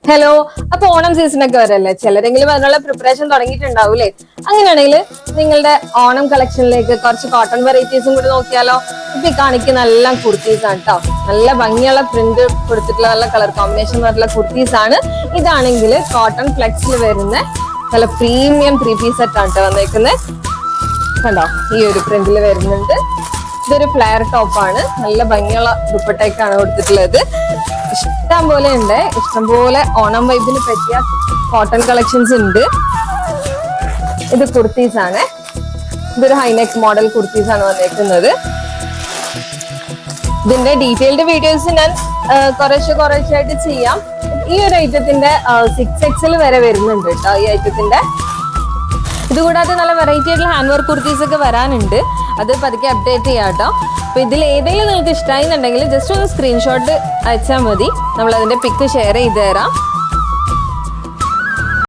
Hello. അപ്പൊ ഓണം സീസണൊക്കെ വരല്ലേ, ചിലരെങ്കിലും അതിനുള്ള പ്രിപ്പറേഷൻ തുടങ്ങിയിട്ടുണ്ടാവൂലേ? അങ്ങനെയാണെങ്കിൽ നിങ്ങളുടെ ഓണം കളക്ഷനിലേക്ക് കുറച്ച് കോട്ടൺ വെറൈറ്റീസും കൂടി നോക്കിയാലോ? ഇപ്പൊ ഈ കാണിക്കുന്ന എല്ലാം കുർത്തീസ് ആണ് കേട്ടോ. നല്ല ഭംഗിയുള്ള പ്രിന്റ് കൊടുത്തിട്ടുള്ള നല്ല കളർ കോമ്പിനേഷൻ പറഞ്ഞിട്ടുള്ള കുർത്തീസ് ആണ്. ഇതാണെങ്കിൽ കോട്ടൺ ഫ്ലെക്സിൽ വരുന്ന നല്ല പ്രീമിയം 3 പീസ് സെറ്റ് ആണ് വന്നേക്കുന്നത്. കണ്ടോ, ഈ ഒരു പ്രിന്റിൽ വരുന്നുണ്ട്. ഇതൊരു ഫ്ലെയർ ടോപ്പാണ്, നല്ല ഭംഗിയുള്ള ദുപ്പട്ടയ്ക്കാണ് കൊടുത്തിട്ടുള്ളത്. ഇഷ്ടം പോലെ ഉണ്ട്, ഇഷ്ടംപോലെ ഓണം വൈബിന് പറ്റിയ കോട്ടൺ കളക്ഷൻസ് ഉണ്ട്. ഇത് കുർത്തീസ് ആണ്, ഇതൊരു ഹൈനെക്ക് മോഡൽ കുർത്തീസ് ആണ് വന്നേക്കുന്നത്. ഇതിന്റെ ഡീറ്റെയിൽഡ് വീഡിയോസ് ഞാൻ കുറേശ്ശായിട്ട് ചെയ്യാം. ഈ ഒരു ഐറ്റത്തിന്റെ 6XL വരെ വരുന്നുണ്ട് കേട്ടോ ഈ ഐറ്റത്തിന്റെ. ഇതുകൂടാതെ നല്ല വെറൈറ്റി ആയിട്ടുള്ള ഹാൻഡ് വർക്ക് കുർത്തീസ് ഒക്കെ വരാനുണ്ട്, അത് പതുക്കെ അപ്ഡേറ്റ് ചെയ്യാം കേട്ടോ. അപ്പൊ ഇതിൽ ഏതെങ്കിലും നിങ്ങൾക്ക് ഇഷ്ടമായി എന്നുണ്ടെങ്കിൽ ജസ്റ്റ് ഒന്ന് സ്ക്രീൻഷോട്ട് അയച്ചാൽ മതി, നമ്മൾ അതിന്റെ പിക്ക് ഷെയർ ചെയ്ത് തരാം.